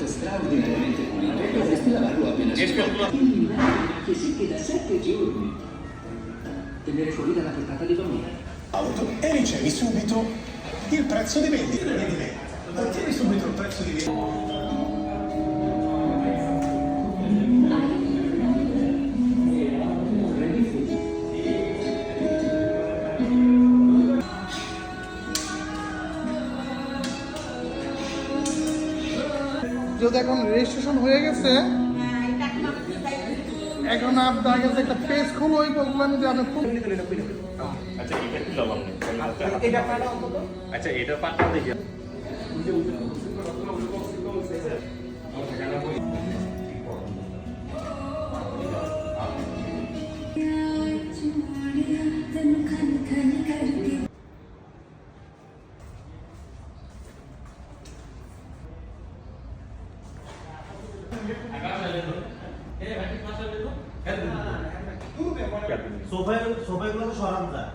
straordinariamente pulito dovresti lavarlo appena si scocca. Che secche da 7 giorni. Tenere fuori dalla portata dei bambini. Auto e ricevi subito il prezzo di vendita. Ottieni subito il prezzo di vendita. যদি এখন registration হয়ে গেছে এখন আপনার কাছে একটা page খুলো ওই প্রোগ্রাম যদি আপনি খুব আচ্ছা এটা কি লাভ এটা পাটা অন্তত আচ্ছা এটা পাটা দেখি সোফাগুলো তো সরান যায়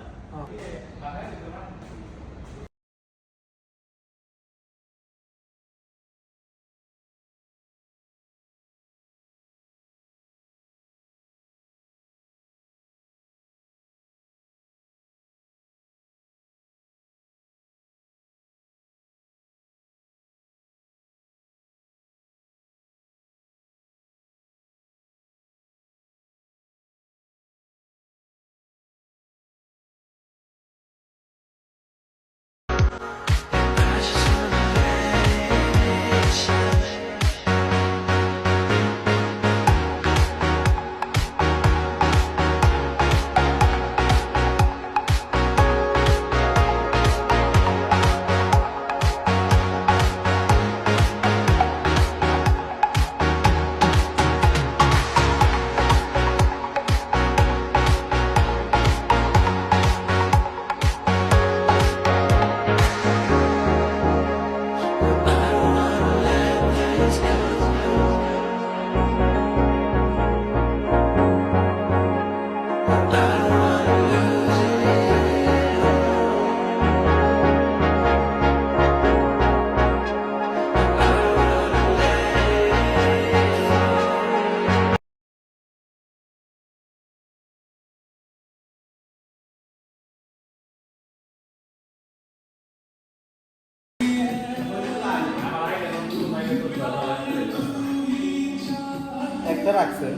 একটা রাখছেন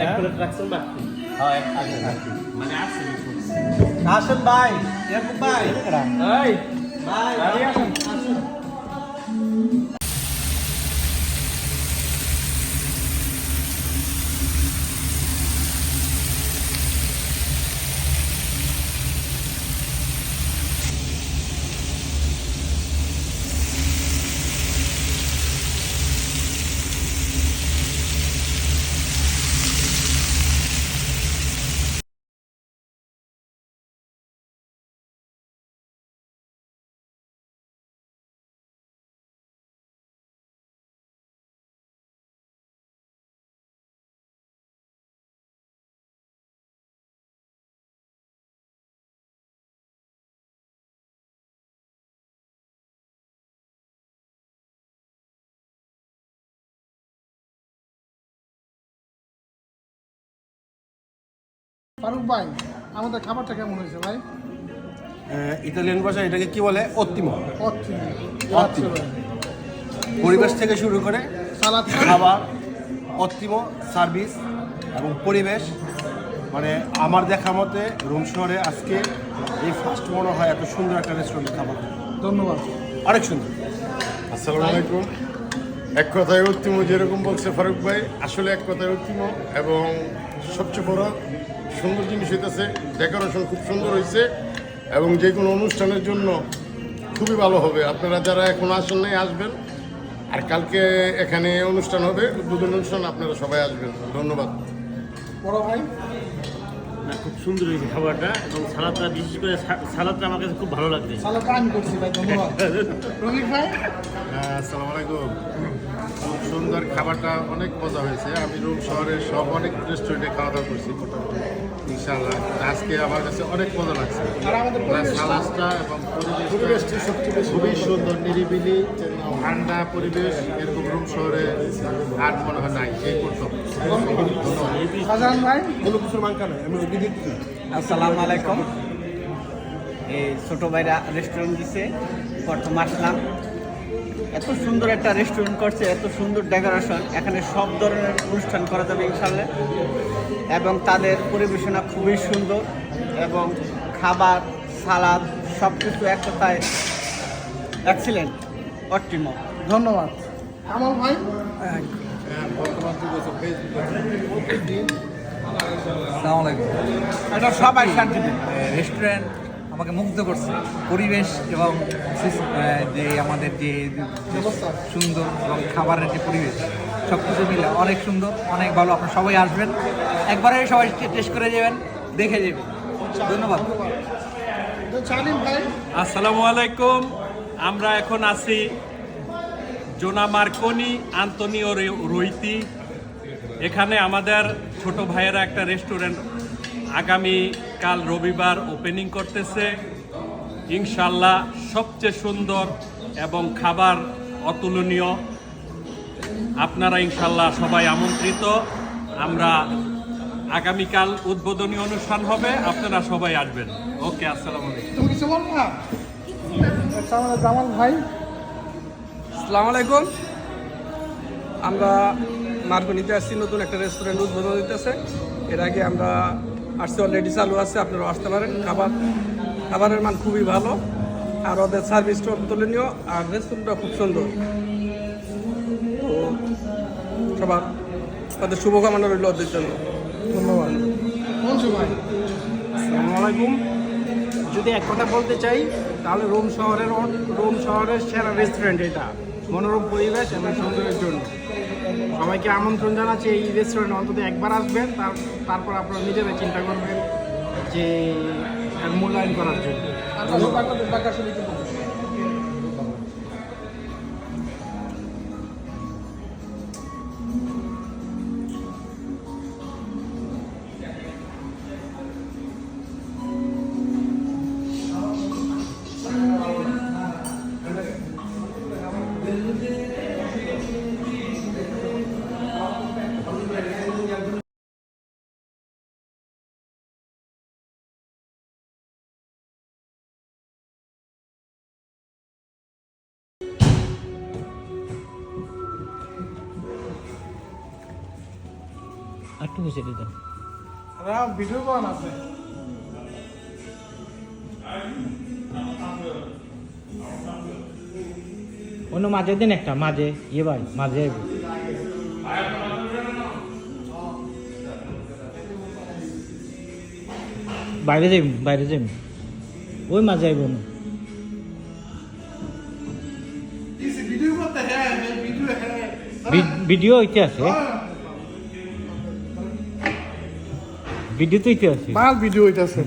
এক প্লেট রাখছেন বাকি হ্যাঁ এক মানে আসেন আসেন ভাই ইয়াকুব ভাই ভাই ভাই আসেন আসেন ফারুক ভাই আমাদের খাবারটা কেমন হয়েছে ভাই ইতালিয়ান ভাষায় এটাকে কি বলে অত্তিমো অত্তিমো পরিবেশ থেকে শুরু করে সালাদ খাবার অত্তিমো সার্ভিস এবং পরিবেশ মানে আমার দেখা মতে রোম শহরে আজকে এই ফার্স্ট মনে হয় এত সুন্দর একটা রেস্টুরেন্ট খাবার ধন্যবাদ অনেক সুন্দর। আসসালামু আলাইকুম। এক কথায় অত্তিমো যেরকম বলছে ফারুক ভাই আসলে এক কথায় অত্তিমো এবং সবচেয়ে বড় সুন্দর জিনিস হইতেছে ডেকোরেশন খুব সুন্দর হয়েছে এবং যে কোনো অনুষ্ঠানের জন্য খুবই ভালো হবে। আপনারা যারা এখন আসেন নাই আসবেন আর কালকে এখানে অনুষ্ঠান হবে উদ্বোধন অনুষ্ঠান আপনারা সবাই আসবেন। ধন্যবাদ। বড় ভাই না খুব সুন্দর হয়েছে খাবারটা এবং সালাদটা বিশেষ করে সালাদটা আমার কাছে খুব ভালো লাগছে। সালাদটা আমি করছি ভাই, ধন্যবাদ। রফিক ভাই, আসসালামু আলাইকুম। খুব সুন্দর, খাবারটা অনেক মজা হয়েছে। আমি রুম শহরে সব অনেক রেস্টুরেন্টে খাওয়া দাওয়া করছি মোটামুটি, ইনশাআল্লাহ আজকে আমার কাছে অনেক মজা লাগছে। আর আমাদের সালাদটা এবং পরিবেশটা সবচেয়ে বেশি খুবই সুন্দর, নিরিবিলি ঠান্ডা পরিবেশ, এরকম রুম শহরে আর মনে হয় নাই এই প্রথম। শাহজাহান ভাই, আসসালামু আলাইকুম। এই ছোট ভাইরা রেস্টুরেন্ট দিছে, প্রথম আসলাম। এত সুন্দর একটা রেস্টুরেন্ট করছে, এত সুন্দর ডেকোরেশন, এখানে সব ধরনের অনুষ্ঠান করা যাবে ইনশাল্লাহ। এবং তাদের পরিবেশনা খুবই সুন্দর এবং খাবার সালাদ সব কিছু এক কথায় এক্সিলেন্ট, অটিম। ধন্যবাদ। কামাল ভাই, এটা সবাই শান্তি দেন। রেস্টুরেন্ট আমাকে মুগ্ধ করছে, পরিবেশ এবং যে আমাদের যে সুন্দর এবং খাবারের যে পরিবেশ সব কিছু মিলে অনেক সুন্দর, অনেক ভালো। আপনারা সবাই আসবেন, একবারে সবাই টেস্ট করে যাবেন, দেখে যাবেন। ধন্যবাদ। চালিম ভাই, আসসালামু আলাইকুম। আমরা এখন আছি জোনা মার্কনি আন্তনিও রইতি। এখানে আমাদের ছোট ভাইয়েরা একটা রেস্টুরেন্ট আগামীকাল রবিবার ওপেনিং করতেছে। ইনশাল্লাহ সবচেয়ে সুন্দর এবং খাবার অতুলনীয়। আপনারা ইনশাল্লাহ সবাই আমন্ত্রিত। আমরা আগামীকাল উদ্বোধনী অনুষ্ঠান হবে, আপনারা সবাই আসবেন। ওকে, আসসালামু আলাইকুম। তুমি কিছু বলবা? আচ্ছা, আমাদের জামাল ভাই, আসসালামু আলাইকুম। আমরা মার্কনিতে আসছি, নতুন একটা রেস্টুরেন্ট উদ্বোধন দিতেছে। এর আগে আমরা আসছি, অলরেডি চালু আছে, আপনারাও আসতে পারেন। খাবারের মান খুবই ভালো, আর ওদের সার্ভিসটা তুলনীয়, আর রেস্টুরেন্টটা খুব সুন্দর। তো সবার তাদের শুভকামনা রইল ওদের জন্য। ধন্যবাদ। মঞ্জু ভাই, আসসালামু আলাইকুম। যদি এক কথা বলতে চাই তাহলে রোম শহরের সেরা রেস্টুরেন্ট এটা, মনোরম পরিবেশ এবং সৌন্দর্যের জন্য। সবাইকে আমন্ত্রণ জানাচ্ছি এই রেস্টুরেন্টে অন্তত একবার আসবেন, তারপর আপনারা নিজেরাই চিন্তা করবেন যে এর মূল্যায়ন করার জন্য। আচ্ছা, বাংলাদেশ ঢাকা শরীফ। একটু বুঝে দিতাম। ভিডিও বান আছে। অন্য মাঝে দিন একটা, মাঝে ভাই মাঝে বাইরে যাইব ওই মাঝে আইব না। ভিডিও হইতে আছে, ভিডিও তো হইতে আছে, মাল ভিডিও হইতাছে।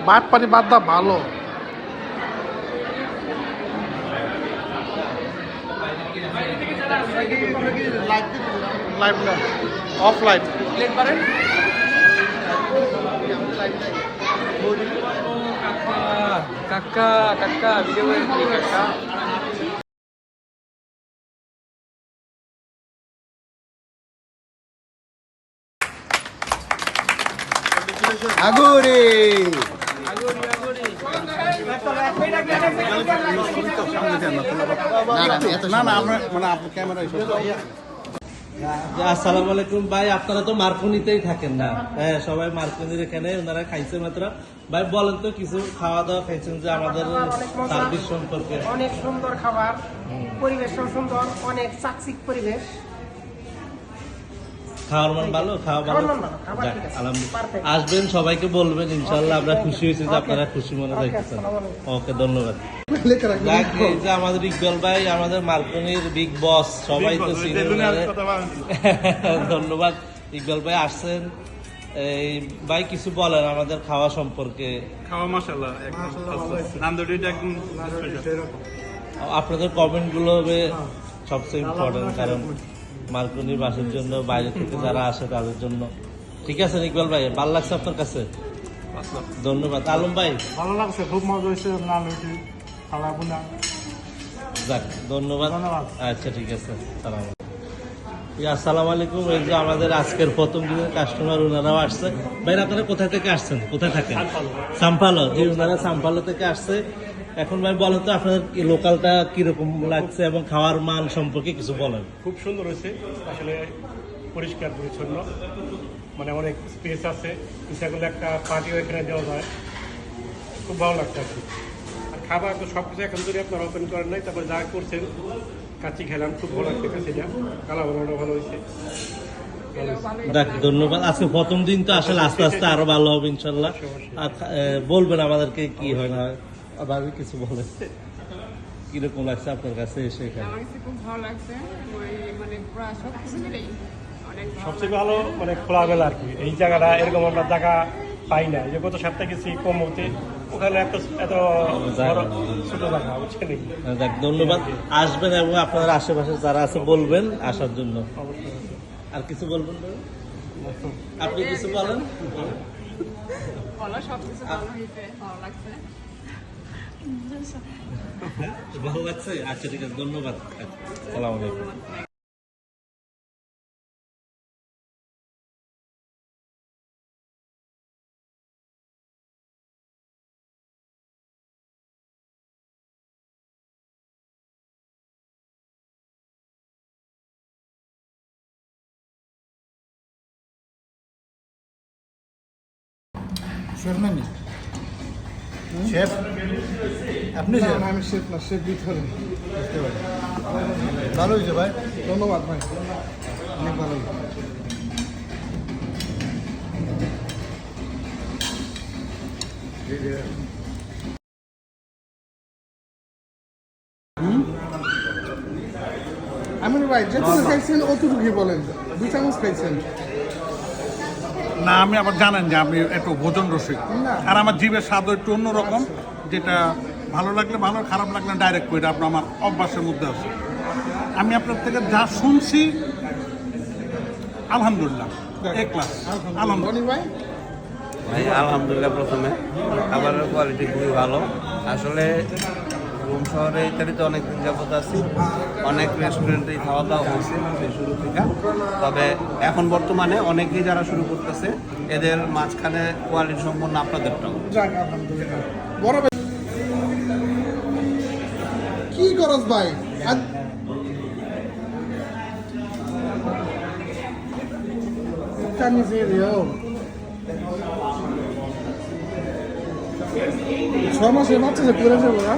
বাদ পানি বাদ দা ভালো। লাইভ না, অফ লাইভ। কাকা ভিডিও করে কাকা। আগরে না আমরা মানে আপনার ক্যামেরা আসসালামু আলাইকুম ভাই, আপনারা তো মার্কনিতেই থাকেন না? হ্যাঁ, সবাই মার্কনির এখানে ওনারা খাইছে মাত্র। ভাই বলেন তো কিছু খাওয়া দাওয়া খাইছেন যে আমাদের সার্ভিস সম্পর্কে? অনেক সুন্দর খাবার, পরিবেশও সুন্দর, অনেক চাকচিক পরিবেশ। খাওয়ার মান ভালো, খাওয়া ভালো। যাক, আলহামদুলিল্লাহ। আসবেন, সবাইকে বলবেন, ইনশাল্লাহ আমরা খুশি হয়েছি যে আপনারা খুশি মনে রাখতেছেন। ওকে, ধন্যবাদ। যাক, এই যে আমাদের ইকবাল ভাই, আমাদের মার্কনির বিগ বস, সবাই তো চিনেন। ধন্যবাদ ইকবাল ভাই, আসছেন। এই ভাই কিছু বলেন আমাদের খাওয়া সম্পর্কে। খাওয়া মাশাআল্লাহ নান্দুরিটা একদম আপনাদের কমেন্ট গুলো হবে সবচেয়ে ইম্পর্টেন্ট, কারণ মার্কনির বাসের জন্য বাইরে থেকে যারা আসে তাদের জন্য। ঠিক আছে ইকবাল ভাই, ভালো লাগছে আপনার কাছে? ধন্যবাদ। আলম ভাই? ভালো লাগছে, খুব মজা হয়েছে। যাক, ধন্যবাদ। আচ্ছা, ঠিক আছে, সালাম। আসসালামু আলাইকুম। এই যে আমাদের আজকের প্রথম দিনের কাস্টমার, ওনারাও আসছে। ভাই আপনারা কোথা থেকে আসছেন, কোথায় থাকেন? সাম্পালো। জি, ওনারা সাম্পালো থেকে আসছে। এখন ভাই বলেন তো আপনাদের লোকালটা কিরকম লাগছে এবং খাওয়ার মান সম্পর্কে কিছু বলেন। খুব সুন্দর হয়েছে, আসলে পরিষ্কার পরিচ্ছন্ন, মানে অনেক স্পেস আছে, ইচ্ছা করলে একটা পার্টিও এখানে দেওয়া যায়। খুব ভালো লাগছে আর কি। আর খাবার তো সব কিছু এখন যদি আপনারা ওপেন করেন নাই, তারপরে যা করছেন কাচ্চি খেলাম, খুব ভালো লাগছে। এটা কালা বানানো ভালো হয়েছে। দেখ, ধন্যবাদ। আজকে প্রথম দিন তো, আসলে আস্তে আস্তে আরো ভালো হবে ইনশাল্লাহ। আর বলবেন আমাদেরকে কি হয় না হয়, ভাবি কিছু বলেন, কিরকম লাগছে আপনার কাছে এসে এখানে? আমার কাছে খুব ভালো লাগছে, ওই মানে পুরো সব কিছু মিলেই অনেক সবচেয়ে ভালো, মানে খোলামেলা আর কি। এই জায়গাটা এরকম আমরা জায়গা পাই না। যে গত সপ্তাহে গেছি কম হতে, ওখানে এত বড় ছোট জায়গা বুঝছেন। দেখ, ধন্যবাদ। আসবেন এবং আপনার আশেপাশে যারা আছে বলবেন আসার জন্য। আর কিছু বলবেন? আপনি কিছু বলেন। ভালো, সব কিছু ভালো হয়েছে, ভালো লাগছে। ভালো লাগছে? আচ্ছা, ঠিক আছে, ধন্যবাদ। আসসালামু আলাইকুম। শেফ নামি শেফ আপনি? আমি শেফ না, শেফ ভিতরে। ভালো হয়েছে ভাই, ধন্যবাদ ভাই, অনেক ভালো। আমির ভাই যেটুকু খাইছেন অতটুকুই বলেন, 2 চামচ খাইছেন। না, আমি আবার জানেন যে আমি একটু ভোজন রসিক, আর আমার জিভের স্বাদ একটু অন্যরকম। যেটা ভালো লাগলে ভালো, খারাপ লাগলে ডাইরেক্ট করে আপনার আমার অভ্যাসের মধ্যে আছে। আমি আপনার থেকে যা শুনছি আলহামদুলিল্লাহ, এক ক্লাস। আলহামদুলিল্লাহ ভাই, আলহামদুলিল্লাহ। প্রথমে খাবারের কোয়ালিটি খুবই ভালো। আসলে রুম শহরে ইত্যাদিতে অনেকদিন যাবত আছি, অনেক রেস্টুরেন্টেই খাওয়া দাওয়া হয়েছে শুরু থেকে। তবে এখন বর্তমানে অনেকেই যারা শুরু করতেছে, এদের মাঝখানে কোয়ালিটি সম্পন্ন আপনাদেরটাও। যাক, আলহামদুলিল্লাহ। বড় ভাই কি করস ভাই? Can you video? 6 মাসের বাচ্চা যে পড়ে যাবো না।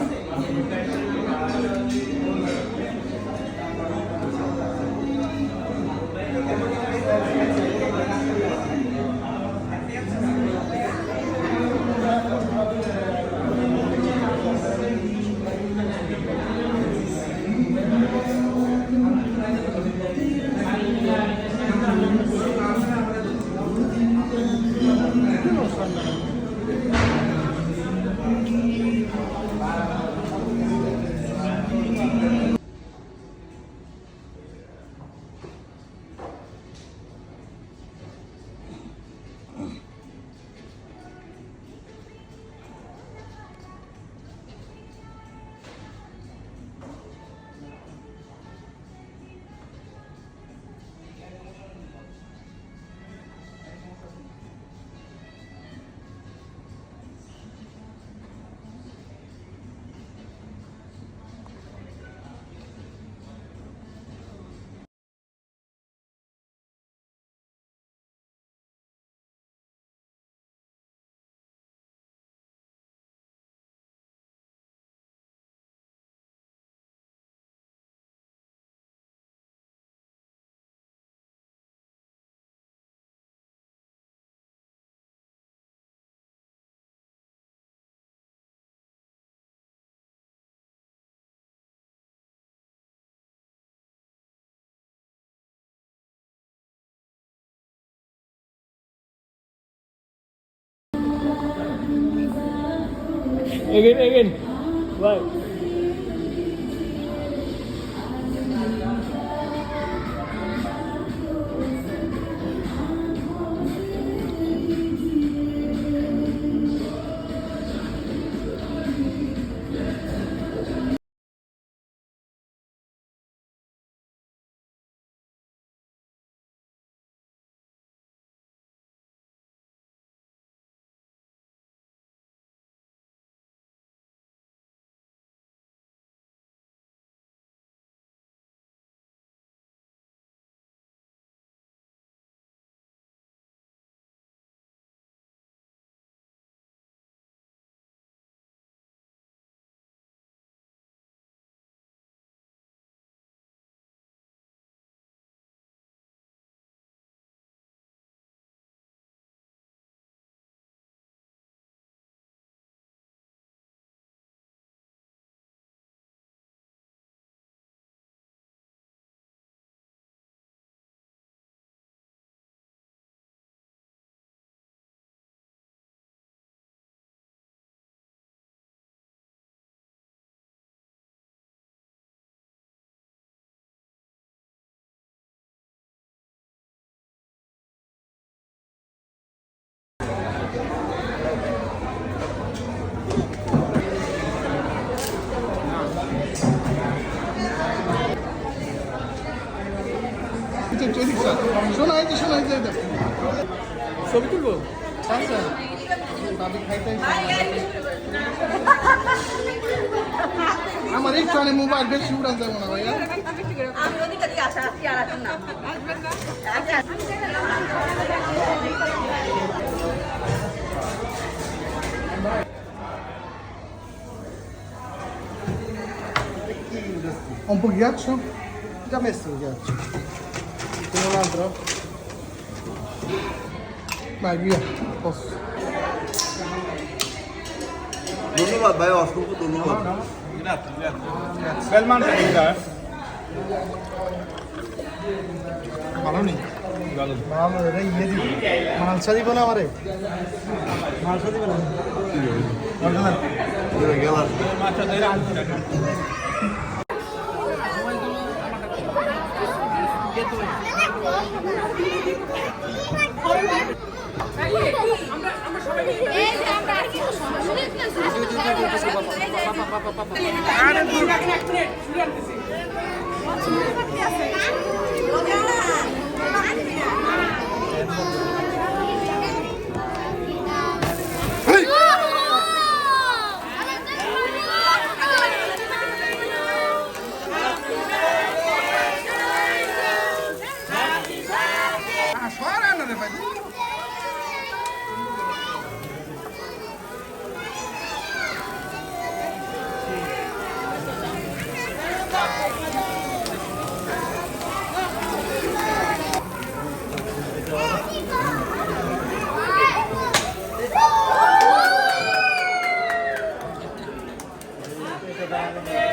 Again. Bye. ছবি তুলবো আচ্ছা আমার এই চলে মোবাইল বেশি উড়ান যাবো না ভাইয়া আমি ওদিকে দিয়ে আসা আসছি আর আসুন না Un po' ghiaccio? Già messo il ghiaccio. Con un altro? Vai via, posso. ধন্যবাদ ভাই, অসংখ্য ধন্যবাদ। ভালো নেই ভালো রে ইয়ে দিব মালসা দিব না আমারে মালসা দিব না গেলাম Thank you.